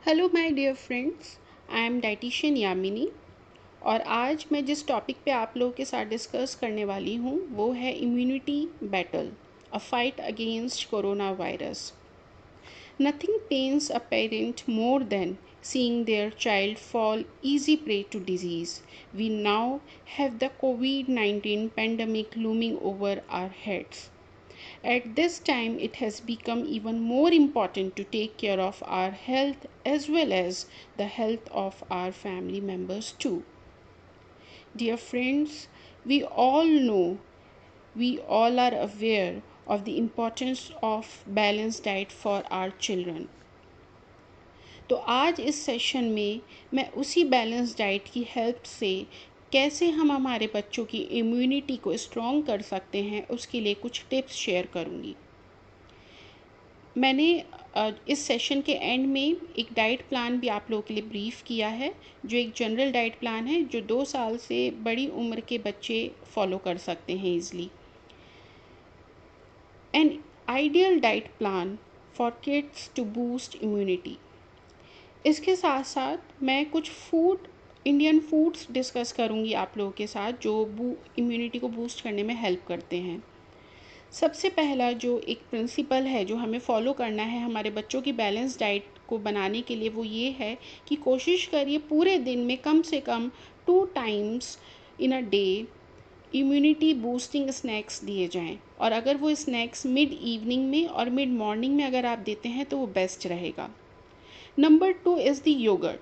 Hello my dear friends, I am dietitian Yamini. और आज मैं जिस टॉपिक पे आप लोगों के साथ डिस्कस करने वाली हूँ वो है immunity battle, a fight against corona virus. Nothing pens a parent more than seeing their child fall easy prey to disease. We now have the COVID 19 pandemic looming over our heads. At this time, it has become even more important to take care of our health as well as the health of our family members too. Dear friends, we all know, we all are aware of the importance of balanced diet for our children. तो आज इस session में मैं उसी balance diet की help से कैसे हम हमारे बच्चों की इम्यूनिटी को स्ट्रॉन्ग कर सकते हैं उसके लिए कुछ टिप्स शेयर करूँगी। मैंने इस सेशन के एंड में एक डाइट प्लान भी आप लोगों के लिए ब्रीफ किया है, जो एक जनरल डाइट प्लान है जो 2 साल से बड़ी उम्र के बच्चे फॉलो कर सकते हैं easily. An ideal diet plan for kids to boost immunity. इसके साथ साथ मैं कुछ इंडियन फूड्स डिस्कस करूँगी आप लोगों के साथ जो इम्यूनिटी को बूस्ट करने में हेल्प करते हैं। सबसे पहला जो एक प्रिंसिपल है जो हमें फॉलो करना है हमारे बच्चों की बैलेंस डाइट को बनाने के लिए, वो ये है कि कोशिश करिए पूरे दिन में कम से कम 2 times in a day immunity boosting snacks दिए जाएं। और अगर वो स्नैक्स मिड इवनिंग में और मिड मॉर्निंग में अगर आप देते हैं तो वो बेस्ट रहेगा। Number 2 is the yogurt.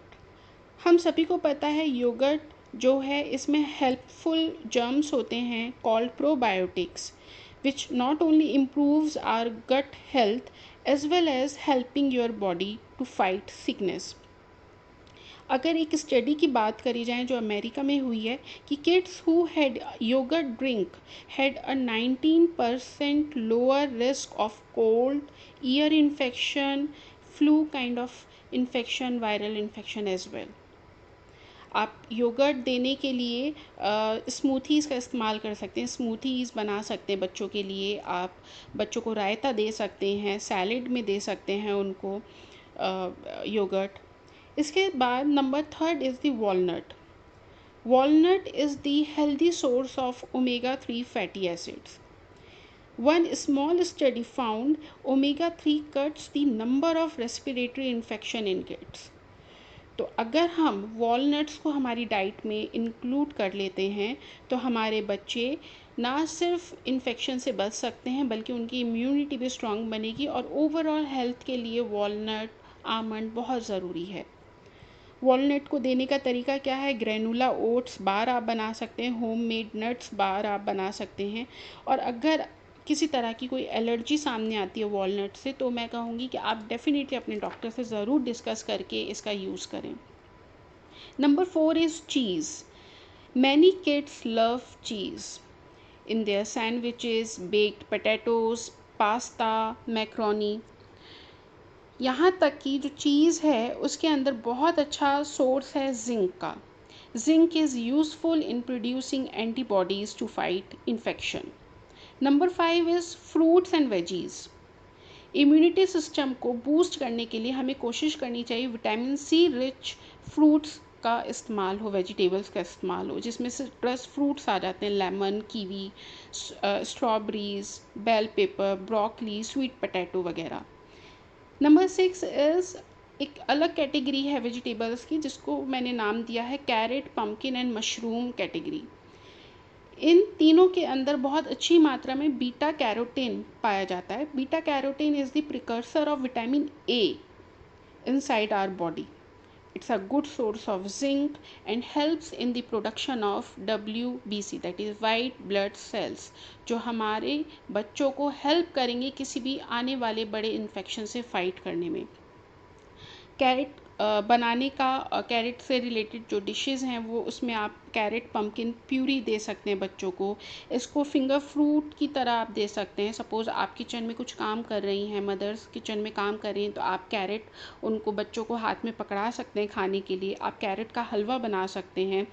हम सभी को पता है योगर्ट जो है इसमें हेल्पफुल जर्म्स होते हैं called probiotics, which not only improves our gut health as well as helping your body to fight sickness. अगर एक स्टडी की बात करी जाए जो अमेरिका में हुई है कि kids who had yogurt drink had a 19% lower risk of cold, ear infection, flu kind of infection, viral infection as well. आप योगर्ट देने के लिए स्मूथीज़ का इस्तेमाल कर सकते हैं, स्मूथीज़ बना सकते हैं बच्चों के लिए। आप बच्चों को रायता दे सकते हैं, सैलेड में दे सकते हैं उनको योगर्ट। इसके बाद number 3 is the walnut. Walnut is the healthy source of omega-3 fatty acids. One small study found omega-3 cuts the number of respiratory infection in kids. तो अगर हम वॉलनट्स को हमारी डाइट में इंक्लूड कर लेते हैं तो हमारे बच्चे ना सिर्फ इन्फेक्शन से बच सकते हैं बल्कि उनकी इम्यूनिटी भी स्ट्रांग बनेगी। और ओवरऑल हेल्थ के लिए वॉलनट, आमंड बहुत ज़रूरी है। वॉलनट को देने का तरीका क्या है? ग्रेनुला ओट्स बार आप बना सकते हैं, होममेड नट्स बार आप बना सकते हैं। और अगर किसी तरह की कोई एलर्जी सामने आती है वॉलनट से तो मैं कहूँगी कि आप डेफिनेटली अपने डॉक्टर से ज़रूर डिस्कस करके इसका यूज़ करें। Number 4 is cheese. Many kids love cheese in their sandwiches, baked potatoes, pasta, macaroni. यहाँ तक कि जो चीज़ है उसके अंदर बहुत अच्छा सोर्स है जिंक का। Zinc is useful in producing antibodies to fight infection. Number 5 is fruits and veggies. Immunity system को बूस्ट करने के लिए हमें कोशिश करनी चाहिए विटामिन सी रिच फ्रूट्स का इस्तेमाल हो, वेजिटेबल्स का इस्तेमाल हो, जिसमें से प्लस फ्रूट्स आ जाते हैं lemon, kiwi, strawberries, bell pepper, broccoli, sweet potato वगैरह। नंबर 6 इज़ एक अलग कैटेगरी है वेजिटेबल्स की जिसको मैंने नाम दिया है carrot, pumpkin and mushroom category. इन तीनों के अंदर बहुत अच्छी मात्रा में बीटा कैरोटीन पाया जाता है। Beta carotene is the precursor of vitamin A inside our body. It's a good source of zinc and helps in the production of WBC, that is white blood cells, जो हमारे बच्चों को help करेंगे किसी भी आने वाले बड़े इन्फेक्शन से फाइट करने में। कैरेट बनाने का कैरेट से रिलेटेड जो डिशेस हैं वो उसमें आप कैरेट पम्पकिन प्यूरी दे सकते हैं बच्चों को। इसको फिंगर फ्रूट की तरह आप दे सकते हैं। सपोज़ आप किचन में कुछ काम कर रही हैं, मदर्स किचन में काम कर रही हैं, तो आप कैरेट उनको बच्चों को हाथ में पकड़ा सकते हैं खाने के लिए। आप कैरेट का हलवा बना सकते हैं।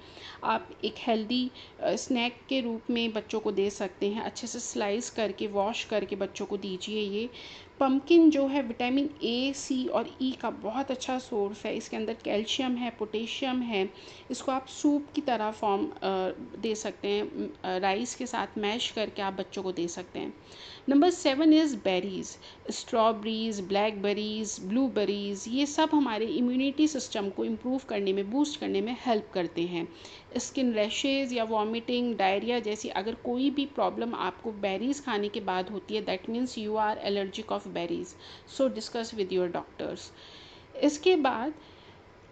आप एक हेल्दी स्नैक के रूप में बच्चों को दे सकते हैं। अच्छे से स्लाइस करके वॉश करके बच्चों को दीजिए। ये पम्पकिन जो है विटामिन ए, सी और ई का बहुत अच्छा सोर्स है। इसके अंदर कैल्शियम है, पोटेशियम है। इसको आप सूप की तरह दे सकते हैं। राइस के साथ मैश करके आप बच्चों को दे सकते हैं। Number 7 is berries. Strawberries, blackberries, blueberries, ये सब हमारे इम्यूनिटी सिस्टम को इम्प्रूव करने में, बूस्ट करने में हेल्प करते हैं। स्किन रैशेज़ या वॉमिटिंग, डायरिया जैसी अगर कोई भी प्रॉब्लम आपको बेरीज़ खाने के बाद होती है, that means you are allergic of berries. So discuss with your doctors. इसके बाद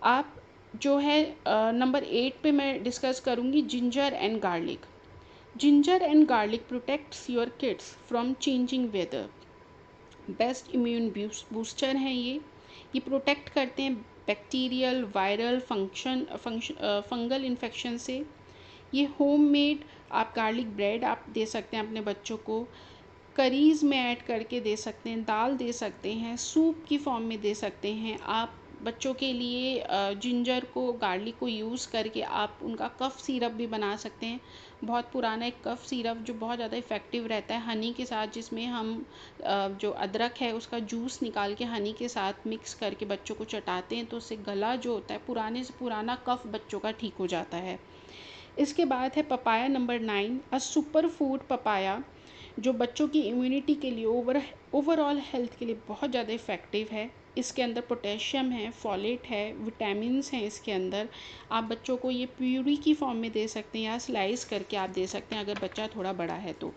आप जो है नंबर 8 पे मैं डिस्कस करूँगी ginger and garlic. Ginger and garlic protects your kids from changing weather. Best immune booster हैं ये प्रोटेक्ट करते हैं बैक्टीरियल, वायरल, फंगल इन्फेक्शन से। ये होममेड आप गार्लिक ब्रेड आप दे सकते हैं अपने बच्चों को। करीज़ में ऐड करके दे सकते हैं, दाल दे सकते हैं, सूप की फॉर्म में दे सकते हैं। आप बच्चों के लिए जिंजर को, गार्लिक को यूज़ करके आप उनका कफ़ सिरप भी बना सकते हैं। बहुत पुराना एक कफ़ सिरप जो बहुत ज़्यादा इफ़ेक्टिव रहता है हनी के साथ, जिसमें हम जो अदरक है उसका जूस निकाल के हनी के साथ मिक्स करके बच्चों को चटाते हैं, तो उससे गला जो होता है, पुराने से पुराना कफ़ बच्चों का ठीक हो जाता है। इसके बाद है papaya number 9, a super food papaya, जो बच्चों की इम्यूनिटी के लिए, ओवरऑल हेल्थ के लिए बहुत ज़्यादा इफ़ेक्टिव है। इसके अंदर पोटेशियम है, फॉलेट है, विटामिन्स हैं इसके अंदर। आप बच्चों को ये प्यूरी की फॉर्म में दे सकते हैं या स्लाइस करके आप दे सकते हैं अगर बच्चा थोड़ा बड़ा है तो।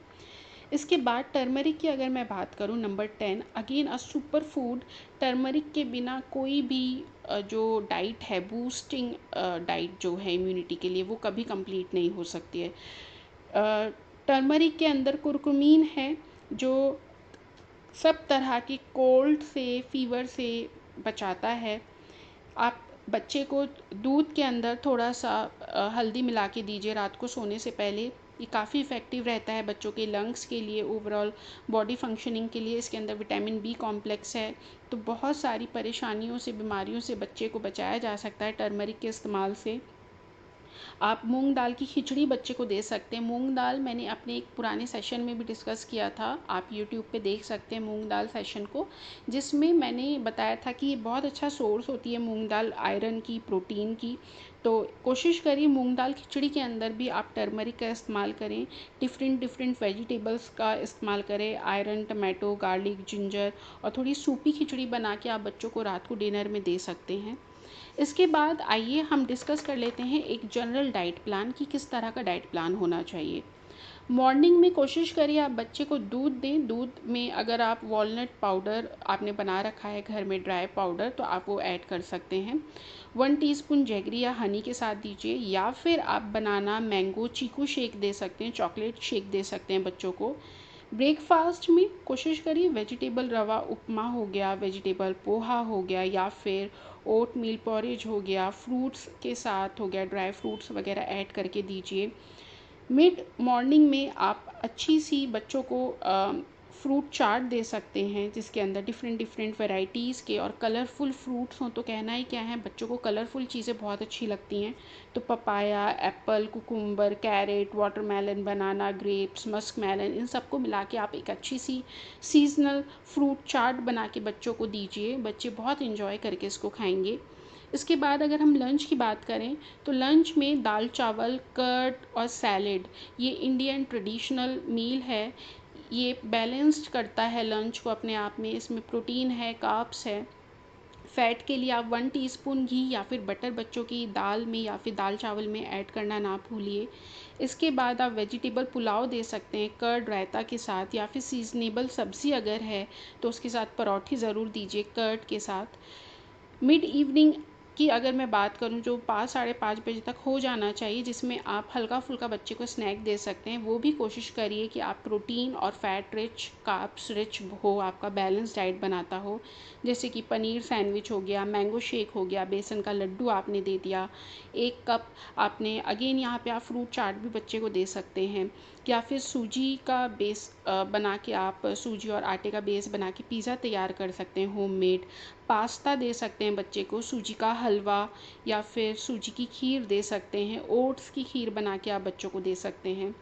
इसके बाद टर्मरिक की अगर मैं बात करूँ, number 10, again a super food. Turmeric के बिना कोई भी जो डाइट है, बूस्टिंग डाइट जो है इम्यूनिटी के लिए, वो कभी कंप्लीट नहीं हो सकती है। टर्मरिक के अंदर कुरकुमीन है जो सब तरह की कोल्ड से, फीवर से बचाता है। आप बच्चे को दूध के अंदर थोड़ा सा हल्दी मिला के दीजिए रात को सोने से पहले। ये काफ़ी इफ़ेक्टिव रहता है बच्चों के लंग्स के लिए, ओवरऑल बॉडी फंक्शनिंग के लिए। इसके अंदर विटामिन बी कॉम्प्लेक्स है, तो बहुत सारी परेशानियों से, बीमारियों से बच्चे को बचाया जा सकता है टर्मरिक के इस्तेमाल से। आप मूंग दाल की खिचड़ी बच्चे को दे सकते हैं। मूंग दाल मैंने अपने एक पुराने सेशन में भी डिस्कस किया था, आप यूट्यूब पे देख सकते हैं मूंग दाल सेशन को, जिसमें मैंने बताया था कि ये बहुत अच्छा सोर्स होती है मूंग दाल आयरन की, प्रोटीन की। तो कोशिश करिए मूंग दाल खिचड़ी के अंदर भी आप टर्मरिक का इस्तेमाल करें, डिफरेंट वेजिटेबल्स का इस्तेमाल करें, आयरन, टमाटो, गार्लिक, जिंजर, और थोड़ी सूपी खिचड़ी बना के आप बच्चों को रात को डिनर में दे सकते हैं। इसके बाद आइए हम डिस्कस कर लेते हैं एक जनरल डाइट प्लान कि किस तरह का डाइट प्लान होना चाहिए। मॉर्निंग में कोशिश करिए आप बच्चे को दूध दें। दूध में अगर आप वॉलनट पाउडर आपने बना रखा है घर में, ड्राई पाउडर, तो आप वो ऐड कर सकते हैं। 1 टीस्पून जैगरी या हनी के साथ दीजिए, या फिर आप बनाना, मैंगो, चीकू शेक दे सकते हैं, चॉकलेट शेक दे सकते हैं बच्चों को। ब्रेकफास्ट में कोशिश करिए वेजिटेबल रवा उपमा हो गया, वेजिटेबल पोहा हो गया, या फिर ओट मील पॉरेज हो गया, फ्रूट्स के साथ हो गया, ड्राई फ्रूट्स वगैरह ऐड करके दीजिए। मिड मॉर्निंग में आप अच्छी सी बच्चों को फ्रूट चाट दे सकते हैं, जिसके अंदर डिफरेंट वैराइटीज़ के और कलरफुल फ्रूट्स हों। तो कहना ही क्या है, बच्चों को कलरफुल चीज़ें बहुत अच्छी लगती हैं। तो papaya, apple, cucumber, carrot, watermelon, banana, grapes, musk melon, इन सबको मिला के आप एक अच्छी सी सीजनल फ्रूट चाट बना के बच्चों को दीजिए। बच्चे बहुत इन्जॉय करके इसको खाएंगे। इसके बाद अगर हम लंच की बात करें, तो लंच में दाल चावल, कर्ड और सैलेड, ये इंडियन ट्रेडिशनल मील है। ये बैलेंस्ड करता है लंच को अपने आप में। इसमें प्रोटीन है, कार्ब्स है। फ़ैट के लिए आप 1 टीस्पून घी या फिर बटर बच्चों की दाल में या फिर दाल चावल में ऐड करना ना भूलिए। इसके बाद आप वेजिटेबल पुलाव दे सकते हैं कर्ड रायता के साथ, या फिर सीजनेबल सब्ज़ी अगर है तो उसके साथ परोठी ज़रूर दीजिए कर्ड के साथ। मिड इवनिंग की अगर मैं बात करूं, जो 5 साढ़े 5 बजे तक हो जाना चाहिए, जिसमें आप हल्का फुल्का बच्चे को स्नैक दे सकते हैं। वो भी कोशिश करिए कि आप प्रोटीन और फैट रिच, कार्ब्स रिच हो, आपका बैलेंस डाइट बनाता हो। जैसे कि पनीर सैंडविच हो गया, मैंगो शेक हो गया, बेसन का लड्डू आपने दे दिया, 1 कप आपने, अगेन यहाँ पे आप फ्रूट चाट भी बच्चे को दे सकते हैं। या फिर सूजी का बेस बना के, आप सूजी और आटे का बेस बना के पिज़्ज़ा तैयार कर सकते हैं होममेड। पास्ता दे सकते हैं बच्चे को, सूजी का हलवा या फिर सूजी की खीर दे सकते हैं, ओट्स की खीर बना के आप बच्चों को दे सकते हैं।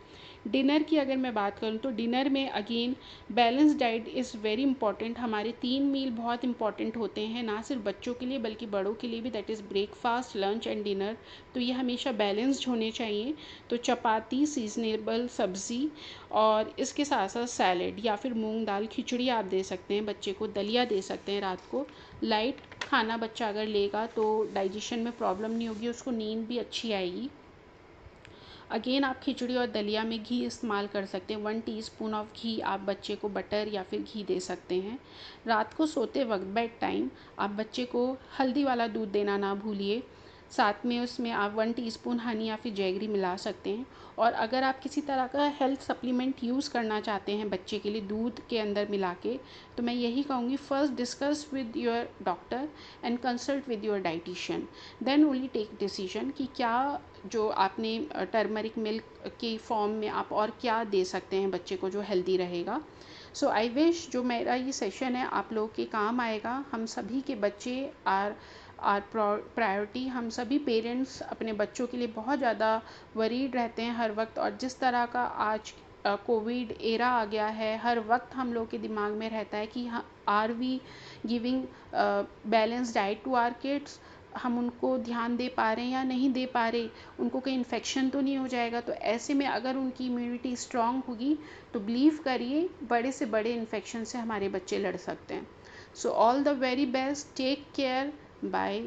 डिनर की अगर मैं बात करूँ तो डिनर में again balance diet is very important. हमारे 3 मील बहुत इंपॉर्टेंट होते हैं, ना सिर्फ बच्चों के लिए बल्कि बड़ों के लिए भी, that is breakfast, lunch and dinner. तो ये हमेशा बैलेंस्ड होने चाहिए। तो चपाती, सीजनेबल सब्ज़ी और इसके साथ साथ सैलेड या फिर मूंग दाल खिचड़ी आप दे सकते हैं बच्चे को, दलिया दे सकते हैं रात को। लाइट खाना बच्चा अगर लेगा तो डाइजेशन में प्रॉब्लम नहीं होगी, उसको नींद भी अच्छी आएगी। अगेन आप खिचड़ी और दलिया में घी इस्तेमाल कर सकते हैं। 1 टीस्पून ऑफ घी आप बच्चे को बटर या फिर घी दे सकते हैं। रात को सोते वक्त बेड टाइम आप बच्चे को हल्दी वाला दूध देना ना भूलिए। साथ में उसमें आप 1 टीस्पून हनी या फिर जैगरी मिला सकते हैं। और अगर आप किसी तरह का हेल्थ सप्लीमेंट यूज़ करना चाहते हैं बच्चे के लिए दूध के अंदर मिला के, तो मैं यही कहूँगी, first discuss with your doctor and consult with your dietitian, then only take decision कि क्या जो आपने टर्मरिक मिल्क की फॉर्म में आप और क्या दे सकते हैं बच्चे को जो हेल्दी रहेगा। सो आई विश जो मेरा ये सेशन है आप लोग के काम आएगा। हम सभी के बच्चे आर प्रायोरिटी। हम सभी पेरेंट्स अपने बच्चों के लिए बहुत ज़्यादा वरीड रहते हैं हर वक्त, और जिस तरह का आज कोविड एरा आ गया है, हर वक्त हम लोग के दिमाग में रहता है कि are we giving balance diet to our kids, हम उनको ध्यान दे पा रहे हैं या नहीं दे पा रहे, उनको कहीं इन्फेक्शन तो नहीं हो जाएगा। तो ऐसे में अगर उनकी इम्यूनिटी स्ट्रांग होगी तो बिलीव करिए बड़े से बड़े इन्फेक्शन से हमारे बच्चे लड़ सकते हैं। So all the very best, take care, bye.